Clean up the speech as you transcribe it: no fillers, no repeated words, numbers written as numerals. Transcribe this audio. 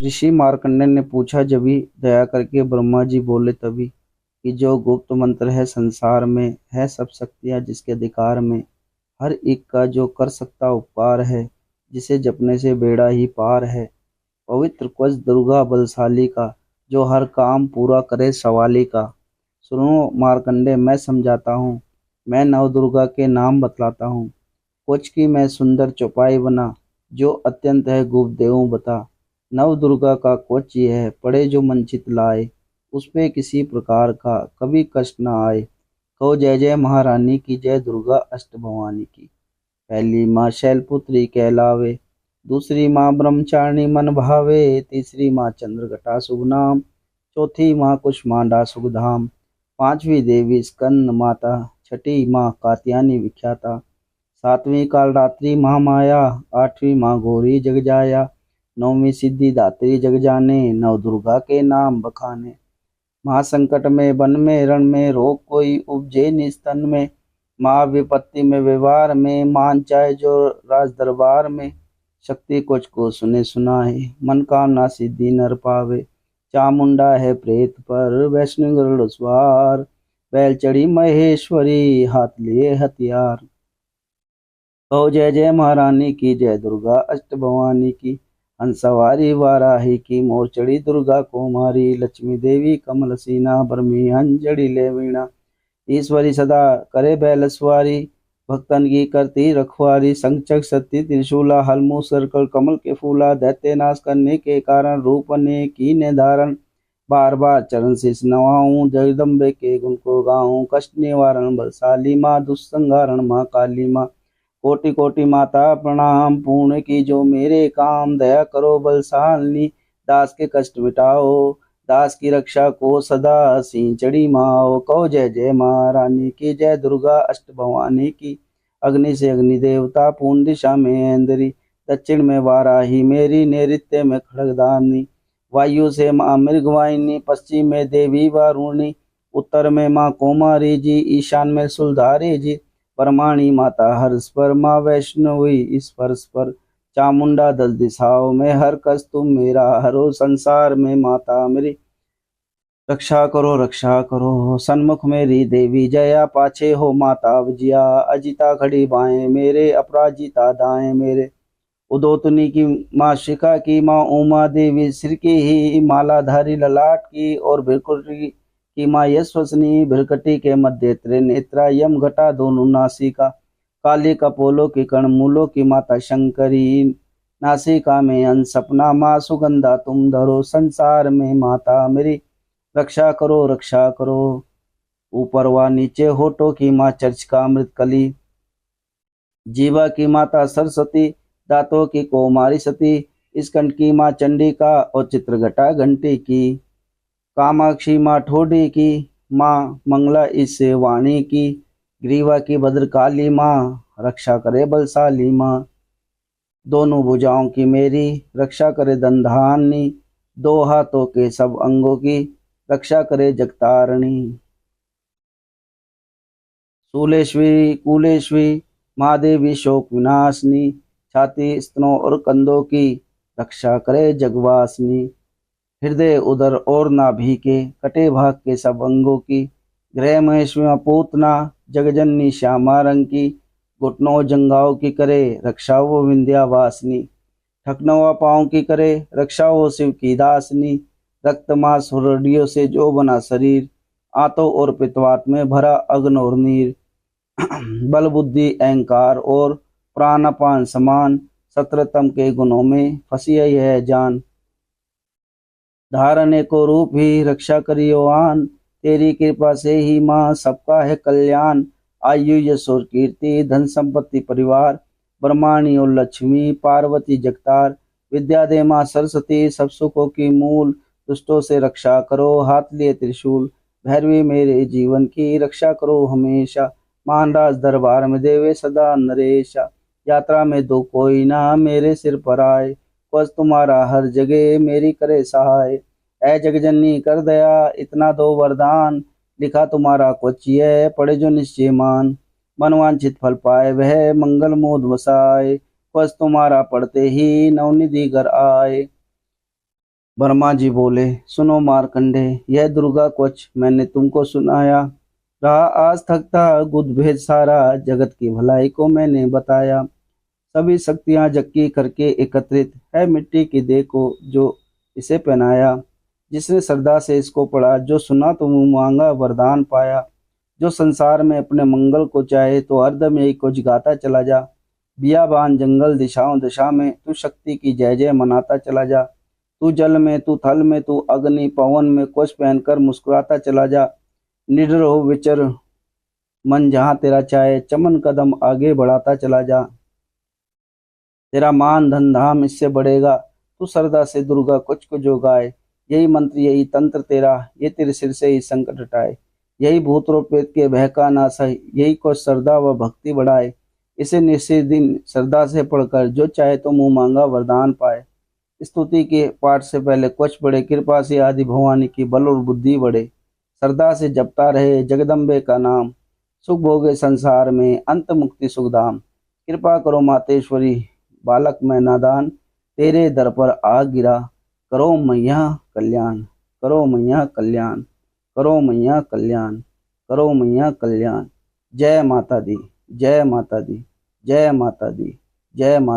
ऋषि मार्कंडेय ने पूछा जभी, दया करके ब्रह्मा जी बोले तभी, कि जो गुप्त मंत्र है संसार में, है सब शक्तियाँ जिसके अधिकार में, हर एक का जो कर सकता उपकार है, जिसे जपने से बेड़ा ही पार है। पवित्र कवच दुर्गा बलशाली का, जो हर काम पूरा करे सवाली का। सुनो मार्कंडे, मैं समझाता हूँ, मैं नव दुर्गा के नाम बतलाता हूँ। कुछ की मैं सुंदर चौपाई बना, जो अत्यंत है गुप्त देवों बता। नव दुर्गा का कुछ ये है, पड़े जो मंचित लाए, उस पे किसी प्रकार का कभी कष्ट न आए। कहो जय जय महारानी की, जय दुर्गा अष्ट भवानी की। पहली माँ शैलपुत्री कहलावे, दूसरी माँ ब्रह्मचारिणी मन भावे, तीसरी माँ चंद्रघटा शुभ नाम, चौथी माँ कुष्मांडा सुख धाम, पांचवी देवी स्कंद माता, छठी माँ कात्यायनी विख्याता, सातवीं कालरात्रि महामाया, आठवीं माँ गौरी जगजाया, नौवीं सिद्धि दात्री जग जाने, नव दुर्गा के नाम बखाने। महासंकट में वन में रण में, रोग कोई उपजे निस्तन में, माँ विपत्ति में व्यवहार में, मान चाहे जो राज दरबार में। शक्ति कुछ को सुने सुनाए, मन कामना सिद्धि नर पावे। चामुंडा है प्रेत पर, वैष्णो गरुड़ सवार, बैल चढ़ी महेश्वरी, हाथ लिए हथियार। कहो जय जय महारानी की, जय दुर्गा अष्ट भवानी की। हंसवारी वाराही की, मोर चढ़ी दुर्गा कुमारी, लक्ष्मी देवी कमल सीना, बरमी अंजड़ि ले वीणा। ईश्वरी सदा करे बैल सवारी, भक्तन की करती रखवारी। संचक सती त्रिशूला, हलमू सर्कल कमल के फूला, दैत्य नाश करने के कारण, रूप ने की ने धारण। बार बार चरण शीश नवाऊं, जगदम्बे के गुण को गाऊं। कष्ट निवारण बलशाली माँ, दुष्संहारण माँ काली माँ। कोटि कोटि माता प्रणाम, पूर्ण की जो मेरे काम। दया करो बलशालिनी, दास के कष्ट मिटाओ, दास की रक्षा को सदा सिंह चढ़ी माओ। कहो जय जय महारानी की, जय दुर्गा अष्ट भवानी की। अग्नि से अग्नि देवता, पूर्ण दिशा में इंद्री, दक्षिण में वाराही मेरी, नैऋत्य में खड़गदानी। वायु से माँ मृगवाहिनी, पश्चिम में देवी वारुणी, उत्तर में माँ कुमारी जी, ईशान में सुलधारी जी। परमाणी माता हर्ष पर, माँ वैष्णवी स्पर्श पर। चामुंडा दस दिशाओं में, हर कस तुम मेरा हरो। संसार में माता मेरी रक्षा करो। सन्मुख मेरी देवी जया, पाछे हो माता विजया। अजिता खड़ी बाएं मेरे, अपराजिता दाएं मेरे। उदोतनी की माँ शिखा की, माँ उमा देवी सिर की ही मालाधारी ललाट की। और भृकुटी की माँ यशस्वसनी, भृकटी के मध्य त्रिनेत्रा, यम घटा दोनों नासिका। काली कपोलों की कर्ण मूलों की माता शंकरी, नासिका में अंश सपना माँ सुगंधा तुम धरो। संसार में माता मेरी रक्षा करो। ऊपर व नीचे होठों की माँ चर्चिका अमृत कली, जीवा की माता सरस्वती, दांतों की कौमारी सती। स्कंद की माँ चंडिका, और चित्रघटा घंटी की। कामाक्षी माँ ठोडी की, माँ मंगला इस वाणी की। ग्रीवा की भद्रकाली माँ, रक्षा करे बलशाली माँ। दोनों भुजाओं की मेरी, रक्षा करे दंधानी। दो हाथों के सब अंगों की, रक्षा करे जगतारणी। शूलेश्वरी कुलेश्वरी, महादेवी शोक विनाशनी। छाती स्तनों और कंधों की, रक्षा करे जगवासनी। हृदय उदर और नाभि के, कटे भाग के सब अंगों की। गृह महेश्वरी पूतना, जगजननी श्यामा रंग की। घुटनों जंघाओं की करे, रक्षा वो विंध्यावासिनी। ठकनवा पाँव की करे, रक्षा वो शिव की दासनी। रक्त मांस और हड्डियों से जो बना शरीर, आंतों और पित्तवात में भरा अग्न और नीर। बल बुद्धि अहंकार और प्राण अपान समान, सत्रतम के गुणों में फंसी है जान। धारने को रूप ही, रक्षा करियो आन। तेरी कृपा से ही माँ सबका है कल्याण। आयु यश और कीर्ति, धन संपत्ति परिवार, ब्रह्माणी और लक्ष्मी, पार्वती जगतार। विद्या दे माँ सरस्वती, सब सुखों की मूल। दुष्टों से रक्षा करो, हाथ लिए त्रिशूल। भैरवी मेरे जीवन की, रक्षा करो हमेशा। मान राज दरबार में देवे सदा नरेशा। यात्रा में दो कोई ना मेरे सिर पर आए, बस तुम्हारा हर जगह मेरी करे सहाय। ऐ जगजननी कर दया इतना दो वरदान, लिखा तुम्हारा कुछ है पढ़े जो निश्चय मान। मनवांछित फल पाए वह मंगल मोद वसाए, बस तुम्हारा पढ़ते ही नवनिधि घर आए। ब्रह्मा जी बोले, सुनो मार्कंडे, यह दुर्गा कुछ मैंने तुमको सुनाया। रहा आज तक था गुद भेद सारा, जगत की भलाई को मैंने बताया। सभी शक्तियां जक्की करके एकत्रित है, मिट्टी की देह को जो इसे पहनाया। जिसने श्रद्धा से इसको पढ़ा, जो सुना तो मुंह मांगा वरदान पाया। जो संसार में अपने मंगल को चाहे, तो हरदम यही कुछ गाता चला जा। बियाबान जंगल दिशाओं दिशा में, तू शक्ति की जय जय मनाता चला जा। तू जल में, तू थल में, तू अग्नि पवन में, कुछ पहनकर मुस्कुराता चला जा। निडर हो विचर मन जहाँ तेरा चाहे, चमन कदम आगे बढ़ाता चला जा। तेरा मान धन धाम इससे बढ़ेगा, तू श्रद्धा से दुर्गा कुछ को जो गाए। यही मंत्र यही तंत्र तेरा, ये तेरे सिर से ही संकट हटाए। यही भूत और प्रेत के भय का नाश है, यही को श्रद्धा व भक्ति बढ़ाए। इसे निश्चित दिन श्रद्धा से पढ़कर जो चाहे तो मुंह मांगा वरदान पाए। स्तुति के पाठ से पहले कुछ पढ़े, कृपा से आदि भवानी की बल और बुद्धि बढ़े। श्रद्धा से जपता रहे जगदम्बे का नाम, सुख भोगे संसार में अंत मुक्ति सुखधाम। कृपा करो मातेश्वरी, बालक मैं नादान, तेरे दर पर आ गिरा। करो मैया कल्याण, करो मैया कल्याण, करो मैया कल्याण, करो मैया कल्याण। जय माता दी, जय माता दी, जय माता दी, जय माता।